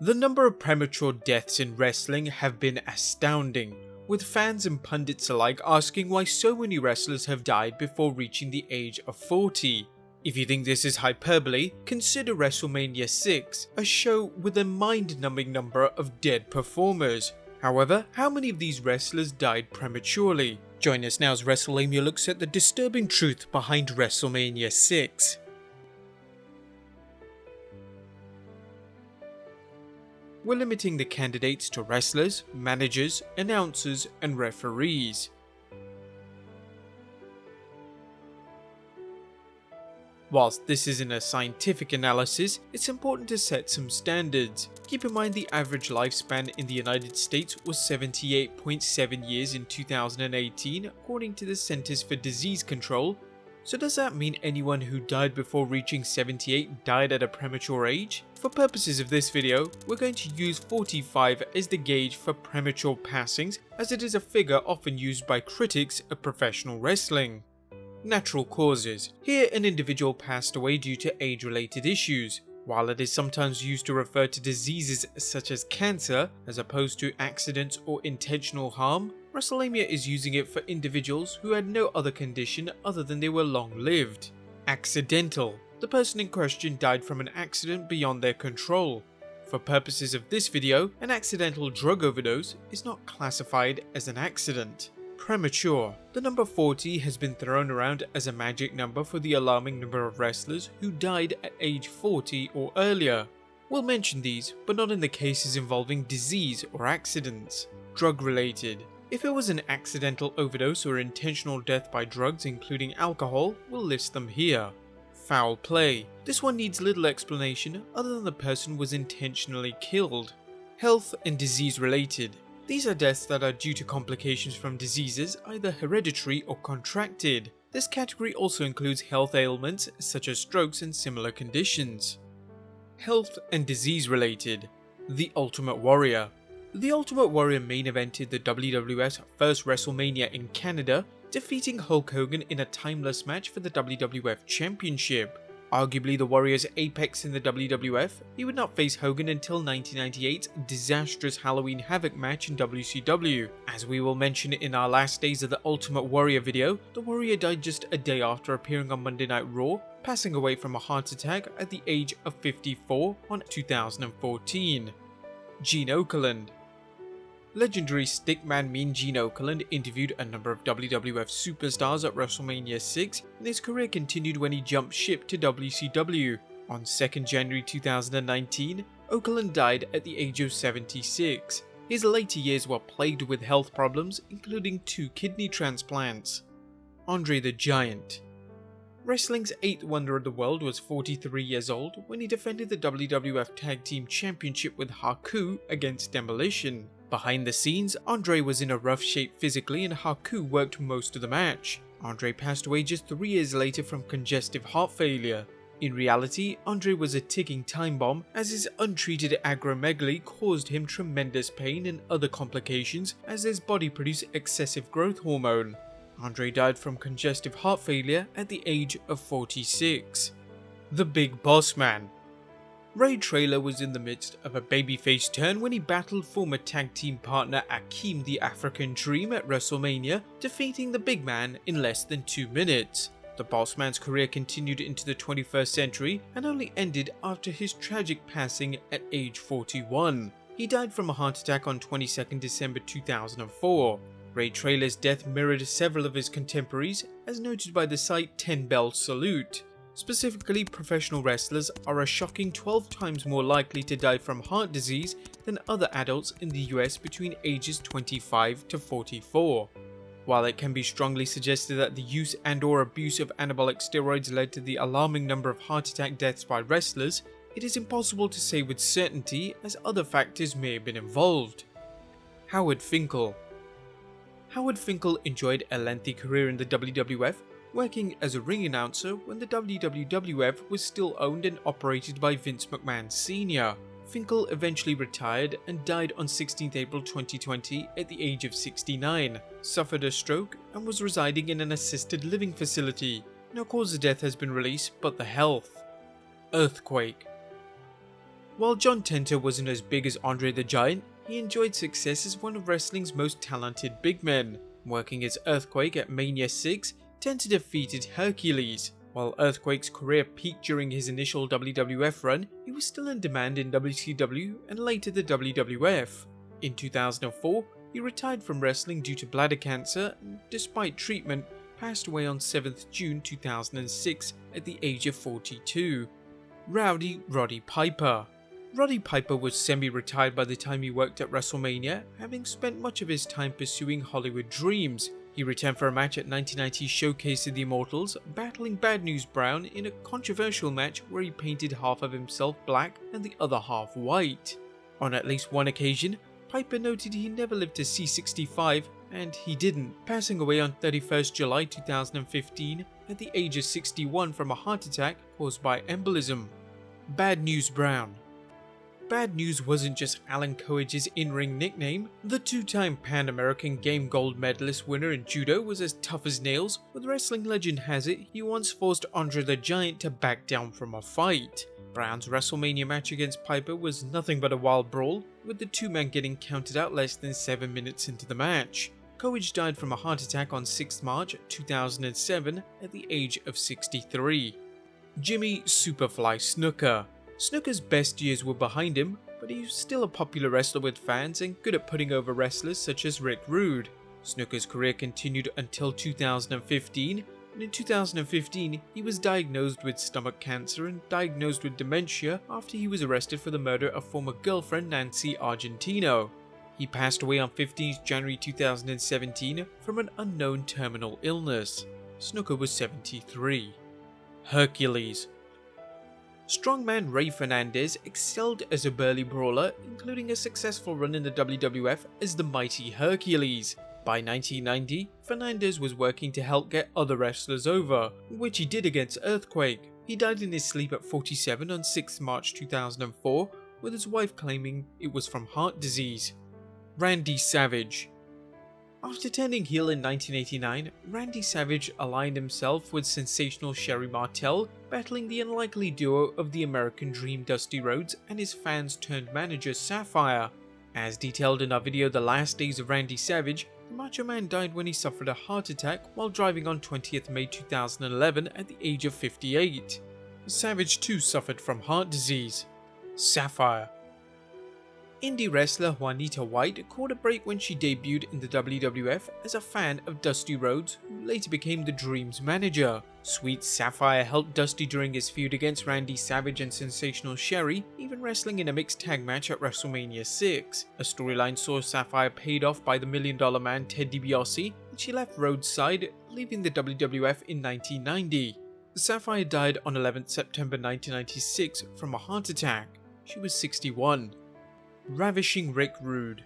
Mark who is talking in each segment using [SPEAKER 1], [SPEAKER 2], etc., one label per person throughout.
[SPEAKER 1] The number of premature deaths in wrestling have been astounding, with fans and pundits alike asking why so many wrestlers have died before reaching the age of 40. If you think this is hyperbole, consider WrestleMania VI, a show with a mind-numbing number of dead performers. However, how many of these wrestlers died prematurely? Join us now as Wrestlelamia looks at the disturbing truth behind WrestleMania VI. We're limiting the candidates to wrestlers, managers, announcers, and referees. Whilst this isn't a scientific analysis, it's important to set some standards. Keep in mind the average lifespan in the United States was 78.7 years in 2018 according to the Centers for Disease Control. So does that mean anyone who died before reaching 78 died at a premature age? For purposes of this video, we're going to use 45 as the gauge for premature passings, as it is a figure often used by critics of professional wrestling. Natural causes. Here an individual passed away due to age-related issues. While it is sometimes used to refer to diseases such as cancer, as opposed to accidents or intentional harm, Wrestlemania is using it for individuals who had no other condition other than they were long-lived. Accidental. The person in question died from an accident beyond their control. For purposes of this video, an accidental drug overdose is not classified as an accident. Premature. The number 40 has been thrown around as a magic number for the alarming number of wrestlers who died at age 40 or earlier. We'll mention these, but not in the cases involving disease or accidents. Drug-related. If it was an accidental overdose or intentional death by drugs including alcohol, we'll list them here. Foul play. This one needs little explanation other than the person was intentionally killed. Health and disease related. These are deaths that are due to complications from diseases, either hereditary or contracted. This category also includes health ailments such as strokes and similar conditions. Health and disease related. The Ultimate Warrior. The Ultimate Warrior main evented the WWF's first WrestleMania in Canada, defeating Hulk Hogan in a timeless match for the WWF Championship. Arguably the Warrior's apex in the WWF, he would not face Hogan until 1998's disastrous Halloween Havoc match in WCW. As we will mention in our last days of the Ultimate Warrior video, the Warrior died just a day after appearing on Monday Night Raw, passing away from a heart attack at the age of 54 on 2014. Gene Okerlund. Legendary stickman Mean Gene Okerlund interviewed a number of WWF superstars at WrestleMania VI, and his career continued when he jumped ship to WCW. On 2nd January 2019, Okerlund died at the age of 76. His later years were plagued with health problems, including 2 kidney transplants. Andre the Giant. Wrestling's 8th wonder of the world was 43 years old when he defended the WWF Tag Team Championship with Haku against Demolition. Behind the scenes, Andre was in a rough shape physically and Haku worked most of the match. Andre passed away just 3 years later from congestive heart failure. In reality, Andre was a ticking time bomb as his untreated acromegaly caused him tremendous pain and other complications as his body produced excessive growth hormone. Andre died from congestive heart failure at the age of 46. The Big Boss Man. Ray Traylor was in the midst of a babyface turn when he battled former tag team partner Akeem the African Dream at WrestleMania, defeating the big man in less than 2 minutes. The Boss Man's career continued into the 21st century and only ended after his tragic passing at age 41. He died from a heart attack on 22nd December 2004. Ray Traylor's death mirrored several of his contemporaries, as noted by the site 10 Bell Salute. Specifically, professional wrestlers are a shocking 12 times more likely to die from heart disease than other adults in the US between ages 25 to 44. While it can be strongly suggested that the use and/or abuse of anabolic steroids led to the alarming number of heart attack deaths by wrestlers, it is impossible to say with certainty as other factors may have been involved. Howard Finkel. Howard Finkel enjoyed a lengthy career in the WWF, working as a ring announcer when the WWF was still owned and operated by Vince McMahon Sr. Finkel eventually retired and died on 16th April 2020 at the age of 69, suffered a stroke and was residing in an assisted living facility. No cause of death has been released but the health. Earthquake. While John Tenta wasn't as big as Andre the Giant, he enjoyed success as one of wrestling's most talented big men. Working as Earthquake at Mania 6, Tenta defeated Hercules. While Earthquake's career peaked during his initial WWF run, he was still in demand in WCW and later the WWF. In 2004, he retired from wrestling due to bladder cancer and, despite treatment, passed away on 7th June 2006 at the age of 42. Rowdy Roddy Piper. Roddy Piper was semi-retired by the time he worked at WrestleMania, having spent much of his time pursuing Hollywood dreams. He returned for a match at 1990's Showcase of the Immortals, battling Bad News Brown in a controversial match where he painted half of himself black and the other half white. On at least one occasion, Piper noted he never lived to see 65, and he didn't, passing away on 31st July 2015 at the age of 61 from a heart attack caused by embolism. Bad News Brown. Bad News wasn't just Alan Coage's in-ring nickname. The two-time Pan-American Game Gold medalist winner in judo was as tough as nails, but wrestling legend has it he once forced Andre the Giant to back down from a fight. Brown's WrestleMania match against Piper was nothing but a wild brawl, with the two men getting counted out less than 7 minutes into the match. Coage died from a heart attack on 6th March 2007 at the age of 63. Jimmy Superfly Snuka. Snuka's best years were behind him, but he was still a popular wrestler with fans and good at putting over wrestlers such as Rick Rude. Snuka's career continued until 2015, and in 2015 he was diagnosed with stomach cancer and diagnosed with dementia after he was arrested for the murder of former girlfriend Nancy Argentino. He passed away on 15th January 2017 from an unknown terminal illness. Snuka was 73. Hercules. Strongman Ray Fernandez excelled as a burly brawler, including a successful run in the WWF as the Mighty Hercules. By 1990, Fernandez was working to help get other wrestlers over, which he did against Earthquake. He died in his sleep at 47 on 6th March 2004, with his wife claiming it was from heart disease. Randy Savage. After turning heel in 1989, Randy Savage aligned himself with sensational Sherri Martel, battling the unlikely duo of the American Dream Dusty Rhodes and his fans-turned-manager Sapphire. As detailed in our video The Last Days of Randy Savage, the Macho Man died when he suffered a heart attack while driving on 20th May 2011 at the age of 58. Savage too suffered from heart disease. Sapphire. Indie wrestler Juanita White caught a break when she debuted in the WWF as a fan of Dusty Rhodes, who later became the Dream's manager. Sweet Sapphire helped Dusty during his feud against Randy Savage and Sensational Sherri, even wrestling in a mixed tag match at WrestleMania VI. A storyline saw Sapphire paid off by the $1 Million Man Ted DiBiase, and she left Rhodes' side, leaving the WWF in 1990. Sapphire died on 11th September 1996 from a heart attack. She was 61. Ravishing Rick Rude.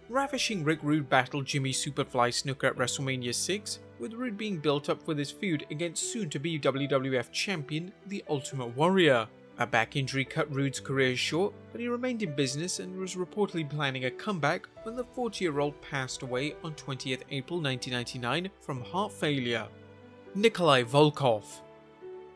[SPEAKER 1] Ravishing Rick Rude battled Jimmy Superfly Snuka at WrestleMania 6, with Rude being built up for this feud against soon-to-be WWF champion, The Ultimate Warrior. A back injury cut Rude's career short, but he remained in business and was reportedly planning a comeback when the 40-year-old passed away on 20th April 1999 from heart failure. Nikolai Volkoff.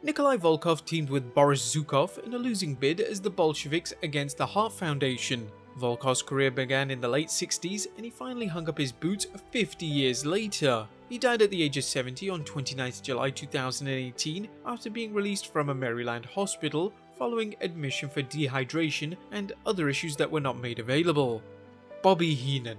[SPEAKER 1] Nikolai Volkoff teamed with Boris Zukov in a losing bid as the Bolsheviks against the Heart Foundation. Volkoff's career began in the late 60s and he finally hung up his boots 50 years later. He died at the age of 70 on 29th July 2018 after being released from a Maryland hospital following admission for dehydration and other issues that were not made available. Bobby Heenan.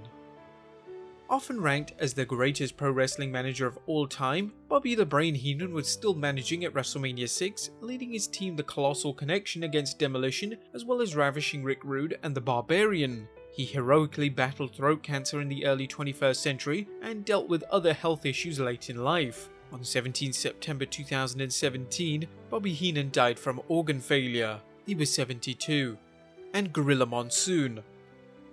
[SPEAKER 1] Often ranked as the greatest pro wrestling manager of all time, Bobby the Brain Heenan was still managing at WrestleMania 6, leading his team the Colossal Connection against Demolition, as well as Ravishing Rick Rude and the Barbarian. He heroically battled throat cancer in the early 21st century and dealt with other health issues late in life. On 17 September 2017, Bobby Heenan died from organ failure. He was 72. And Gorilla Monsoon.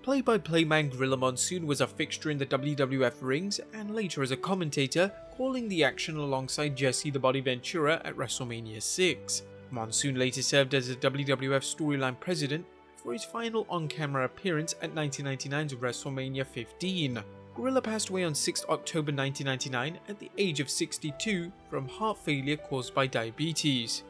[SPEAKER 1] Play-by-play man Gorilla Monsoon was a fixture in the WWF rings and later as a commentator, calling the action alongside Jesse the Body Ventura at WrestleMania 6. Monsoon later served as a WWF storyline president for his final on-camera appearance at 1999's WrestleMania 15. Gorilla passed away on 6 October 1999 at the age of 62 from heart failure caused by diabetes.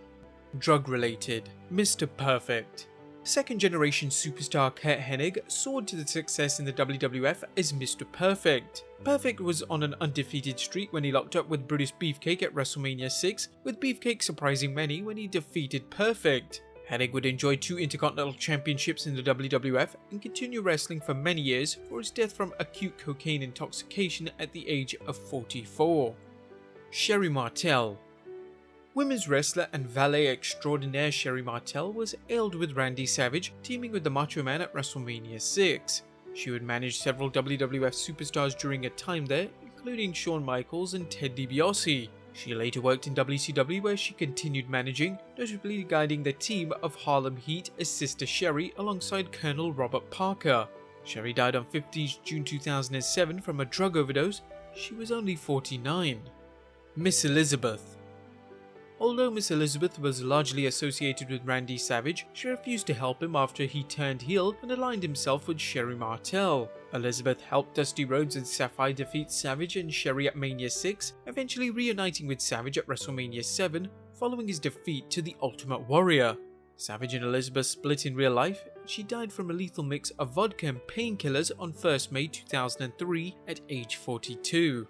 [SPEAKER 1] Drug-related. Mr. Perfect. Second generation superstar Kurt Hennig soared to the success in the WWF as Mr. Perfect. Perfect was on an undefeated streak when he locked up with Brutus Beefcake at WrestleMania VI, with Beefcake surprising many when he defeated Perfect. Hennig would enjoy 2 Intercontinental Championships in the WWF and continue wrestling for many years for his death from acute cocaine intoxication at the age of 44. Sherri Martel. Women's wrestler and valet extraordinaire Sherri Martel was ailed with Randy Savage, teaming with the Macho Man at WrestleMania VI. She would manage several WWF superstars during her time there, including Shawn Michaels and Ted DiBiase. She later worked in WCW where she continued managing, notably guiding the team of Harlem Heat as Sister Sherri alongside Colonel Robert Parker. Sherri died on 15th June 2007 from a drug overdose. She was only 49. Miss Elizabeth. Although Miss Elizabeth was largely associated with Randy Savage, she refused to help him after he turned heel and aligned himself with Sherri Martel. Elizabeth helped Dusty Rhodes and Sapphire defeat Savage and Sherri at Mania 6, eventually reuniting with Savage at WrestleMania 7 following his defeat to the Ultimate Warrior. Savage and Elizabeth split in real life, and she died from a lethal mix of vodka and painkillers on 1st May 2003 at age 42.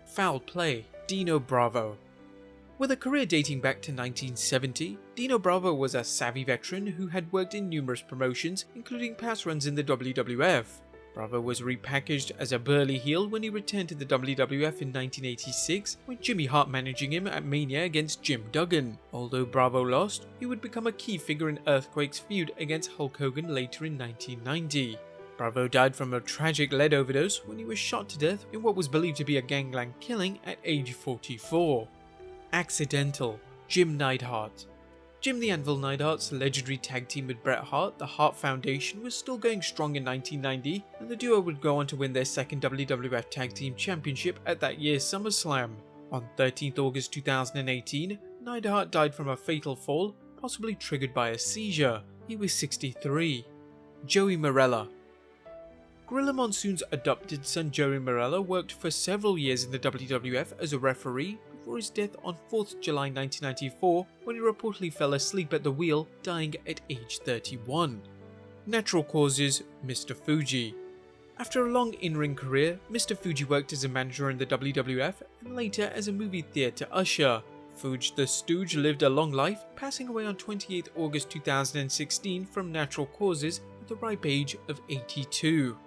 [SPEAKER 1] Foul play. Dino Bravo. With a career dating back to 1970, Dino Bravo was a savvy veteran who had worked in numerous promotions, including past runs in the WWF. Bravo was repackaged as a burly heel when he returned to the WWF in 1986, with Jimmy Hart managing him at Mania against Jim Duggan. Although Bravo lost, he would become a key figure in Earthquake's feud against Hulk Hogan later in 1990. Bravo died from a tragic lead overdose when he was shot to death in what was believed to be a gangland killing at age 44. Accidental. Jim Neidhart. Jim the Anvil Neidhart's legendary tag team with Bret Hart, the Hart Foundation, was still going strong in 1990, and the duo would go on to win their second WWF Tag Team Championship at that year's SummerSlam. On 13th August 2018, Neidhart died from a fatal fall, possibly triggered by a seizure. He was 63. Joey Marella. Gorilla Monsoon's adopted son Joey Marella worked for several years in the WWF as a referee before his death on 4th July 1994 when he reportedly fell asleep at the wheel, dying at age 31. Natural causes. Mr. Fuji. After a long in-ring career, Mr. Fuji worked as a manager in the WWF and later as a movie theatre usher. Fuji the Stooge lived a long life, passing away on 28th August 2016 from natural causes at the ripe age of 82.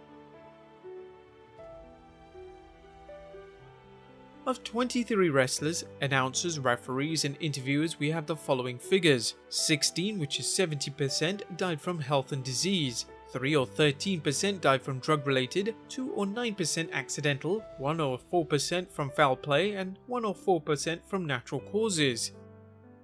[SPEAKER 1] Of 23 wrestlers, announcers, referees and interviewers, we have the following figures. 16, which is 70%, died from health and disease. 3 or 13% died from drug related, 2 or 9% accidental, 1 or 4% from foul play, and 1 or 4% from natural causes.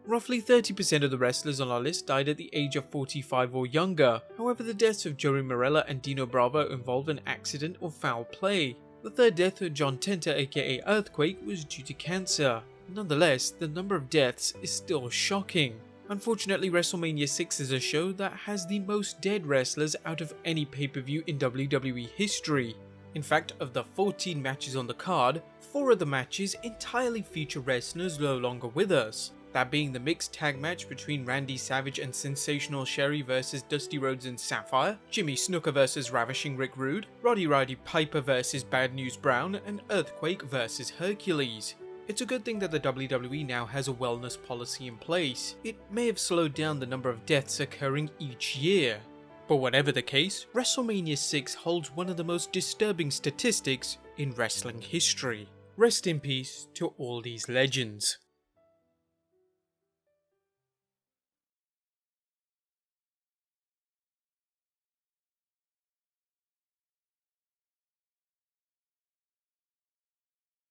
[SPEAKER 1] Roughly 30% of the wrestlers on our list died at the age of 45 or younger. However, the deaths of Joey Marella and Dino Bravo involved an accident or foul play. The third death of John Tenta aka Earthquake was due to cancer. Nonetheless, the number of deaths is still shocking. Unfortunately, WrestleMania VI is a show that has the most dead wrestlers out of any pay-per-view in WWE history. In fact, of the 14 matches on the card, 4 of the matches entirely feature wrestlers no longer with us. That being the mixed tag match between Randy Savage and Sensational Sherri vs Dusty Rhodes and Sapphire, Jimmy Snuka vs Ravishing Rick Rude, Roddy Piper vs Bad News Brown, and Earthquake vs Hercules. It's a good thing that the WWE now has a wellness policy in place. It may have slowed down the number of deaths occurring each year. But whatever the case, WrestleMania VI holds one of the most disturbing statistics in wrestling history. Rest in peace to all these legends.